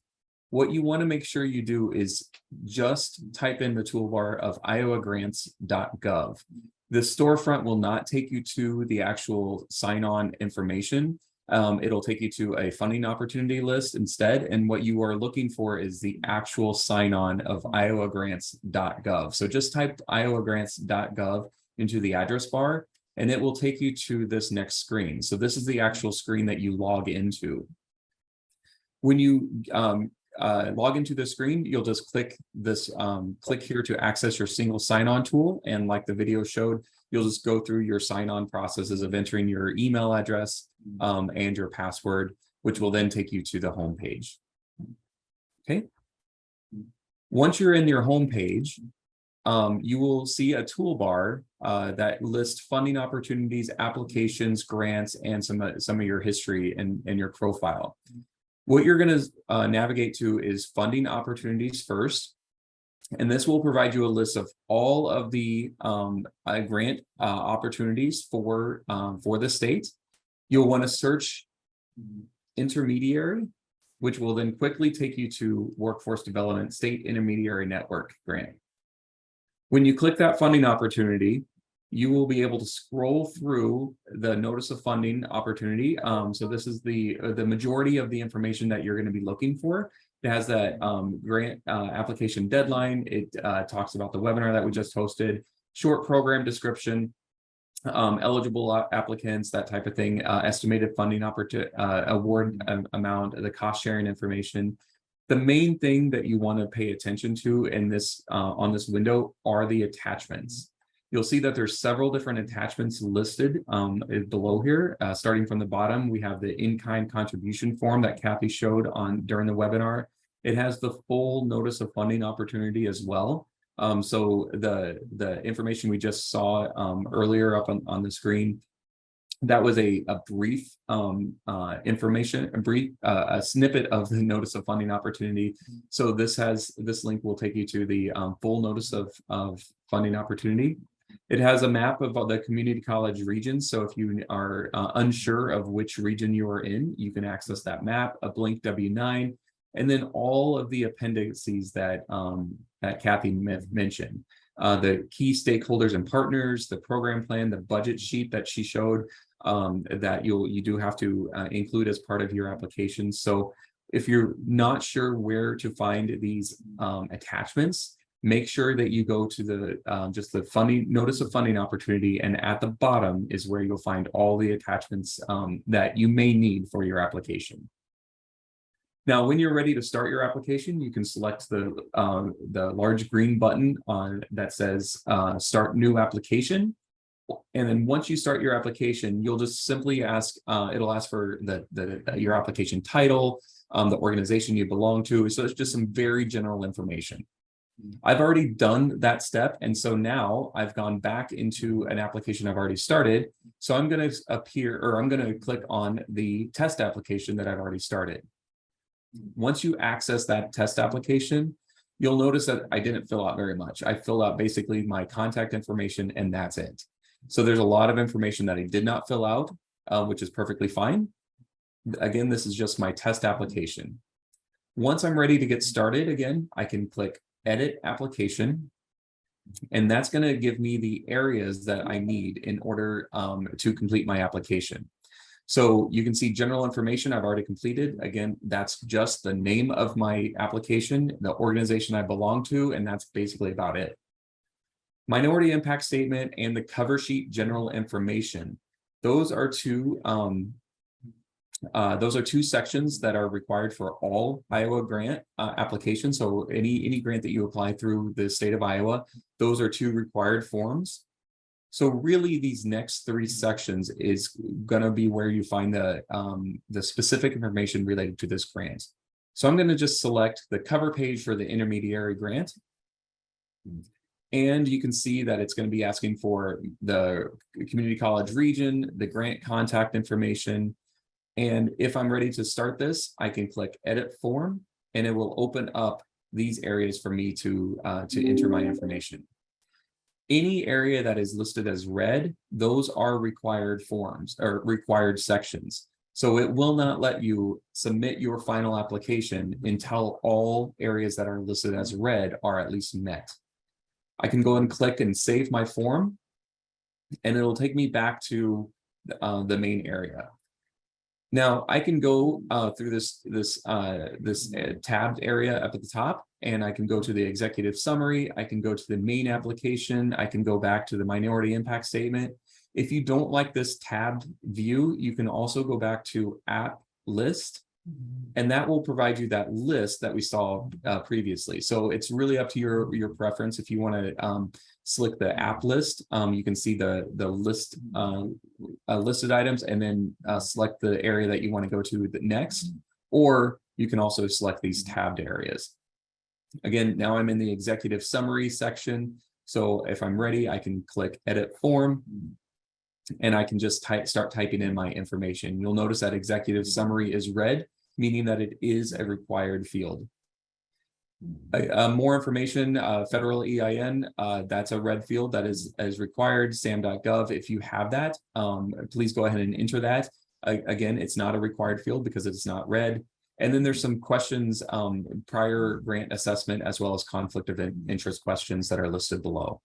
What you want to make sure you do is just type in the toolbar of iowgrants.gov. The storefront will not take you to the actual sign-on information. It'll take you to a funding opportunity list instead. And what you are looking for is the actual sign-on of iowgrants.gov. So just type iowgrants.gov into the address bar, and it will take you to this next screen. So this is the actual screen that you log into. When you log into the screen, you'll just click this, click here to access your single sign-on tool. And like the video showed, you'll just go through your sign-on processes of entering your email address and your password, which will then take you to the home page. Okay. Once you're in your home page, you will see a toolbar that lists funding opportunities, applications, grants, and some of your history and your profile. What you're going to navigate to is funding opportunities first, and this will provide you a list of all of the grant opportunities for the state. You'll want to search Intermediary, which will then quickly take you to Workforce Development State Intermediary Network Grant. When you click that funding opportunity, you will be able to scroll through the notice of funding opportunity. So this is the majority of the information that you're going to be looking for. It has that grant application deadline. It talks about the webinar that we just hosted, short program description, eligible applicants, that type of thing, estimated funding award amount, the cost sharing information. The main thing that you want to pay attention to in this on this window are the attachments. You'll see that there's several different attachments listed below here. Starting from the bottom, we have the in-kind contribution form that Kathy showed during the webinar. It has the full notice of funding opportunity as well. So the information we just saw earlier up on the screen, that was a brief information, a snippet of the notice of funding opportunity. So this link will take you to the full notice of funding opportunity. It has a map of the community college regions. So if you are unsure of which region you are in, you can access that map, a blank W-9, and then all of the appendices that Kathy mentioned. The key stakeholders and partners, the program plan, the budget sheet that she showed that you do have to include as part of your application. So if you're not sure where to find these attachments, make sure that you go to the just the funding notice of funding opportunity, and at the bottom is where you'll find all the attachments that you may need for your application. Now, when you're ready to start your application, you can select the large green button on that says Start New Application. And then once you start your application, you'll just simply ask, it'll ask for your application title, the organization you belong to. So it's just some very general information. I've already done that step. And so now I've gone back into an application I've already started. So I'm going to click on the test application that I've already started. Once you access that test application, you'll notice that I didn't fill out very much. I filled out basically my contact information, and that's it. So there's a lot of information that I did not fill out, which is perfectly fine. Again, this is just my test application. Once I'm ready to get started, again, I can click Edit Application, and that's going to give me the areas that I need in order to complete my application. So you can see general information I've already completed. Again, that's just the name of my application, the organization I belong to, and that's basically about it. Minority impact statement and the cover sheet general information. Those are two sections that are required for all Iowa grant applications. So any grant that you apply through the state of Iowa, those are two required forms. So really, these next three sections is going to be where you find the specific information related to this grant. So I'm going to just select the cover page for the intermediary grant. And you can see that it's going to be asking for the community college region, the grant contact information. And if I'm ready to start this, I can click Edit Form, and it will open up these areas for me to enter my information. Any area that is listed as red, those are required forms or required sections. So it will not let you submit your final application until all areas that are listed as red are at least met. I can go and click and save my form, and it'll take me back to the main area. Now I can go through this tabbed area up at the top, and I can go to the executive summary. I can go to the main application. I can go back to the minority impact statement. If you don't like this tabbed view, you can also go back to App List, and that will provide you that list that we saw previously. So it's really up to your preference. If you want to select the app list, you can see the list listed items, and then select the area that you want to go to next, or you can also select these tabbed areas. Again, now I'm in the executive summary section. So if I'm ready, I can click Edit Form, and I can just start typing in my information. You'll notice that executive summary is red, meaning that it is a required field. More information, federal EIN, that's a red field that is required, sam.gov. If you have that, please go ahead and enter that. Again, it's not a required field because it's not red. And then there's some questions, prior grant assessment, as well as conflict of interest questions that are listed below.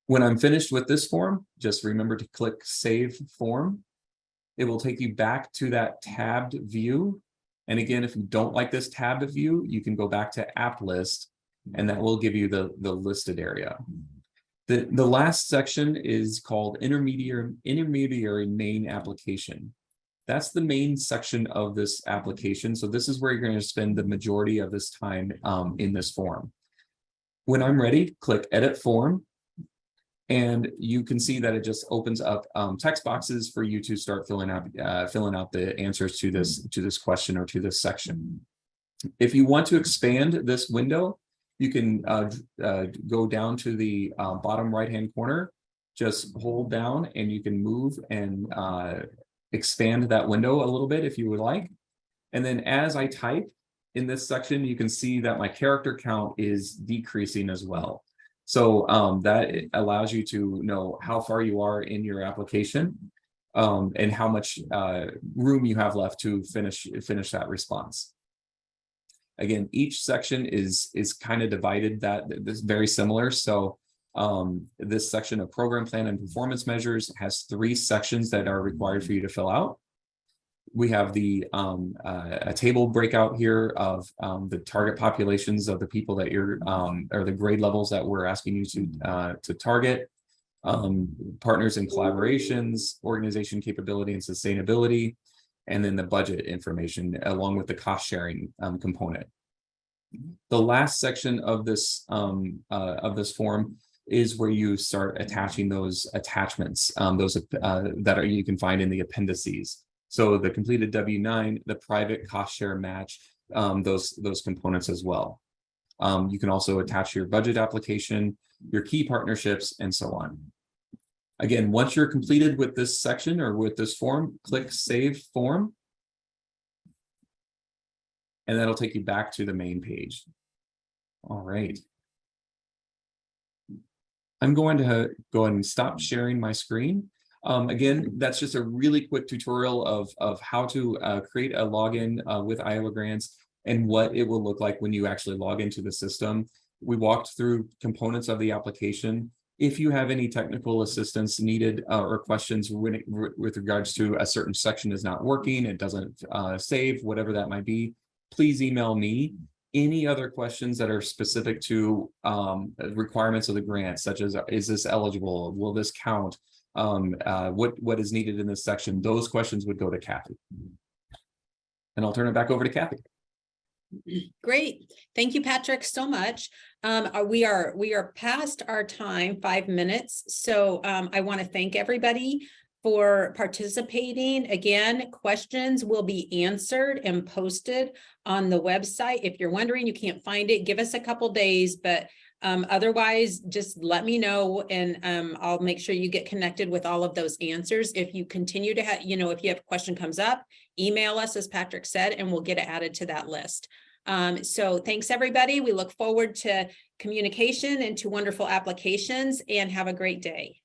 When I'm finished with this form, just remember to click Save Form. It will take you back to that tabbed view. And again, if you don't like this tabbed view, you can go back to App List, and that will give you the listed area. The last section is called Intermediary Main Application. That's the main section of this application. So this is where you're going to spend the majority of this time in this form. When I'm ready, click Edit Form. And you can see that it just opens up text boxes for you to start filling out the answers to this question or to this section. If you want to expand this window, you can go down to the bottom right-hand corner, just hold down, and you can move and expand that window a little bit if you would like. And then as I type in this section, you can see that my character count is decreasing as well. So that allows you to know how far you are in your application and how much room you have left to finish that response. Again, each section is kind of divided that is very similar. So this section of program plan and performance measures has 3 sections that are required for you to fill out. We have the a table breakout here of the target populations of the people that you're or the grade levels that we're asking you to target, partners and collaborations, organization capability and sustainability, and then the budget information along with the cost sharing component. The last section of this form is where you start attaching those attachments, those that you can find in the appendices. So the completed W-9, the private cost share match, those components as well. You can also attach your budget application, your key partnerships, and so on. Again, once you're completed with this section or with this form, click Save Form. And that'll take you back to the main page. All right. I'm going to go ahead and stop sharing my screen. Again, that's just a really quick tutorial of how to create a login with Iowa Grants and what it will look like when you actually log into the system. We walked through components of the application. If you have any technical assistance needed or questions with regards to a certain section is not working, it doesn't save, whatever that might be, please email me. Any other questions that are specific to requirements of the grant, such as, is this eligible? Will this count? What is needed in this section? Those questions would go to Kathy. And I'll turn it back over to Kathy. Great. Thank you, Patrick, so much. We are past our time, 5 minutes. So I want to thank everybody for participating. Again, questions will be answered and posted on the website. If you're wondering, you can't find it, give us a couple days, but otherwise just let me know and I'll make sure you get connected with all of those answers. If you continue to have, if you have a question comes up, email us, as Patrick said, and we'll get it added to that list. So thanks everybody. We look forward to communication and to wonderful applications, and have a great day.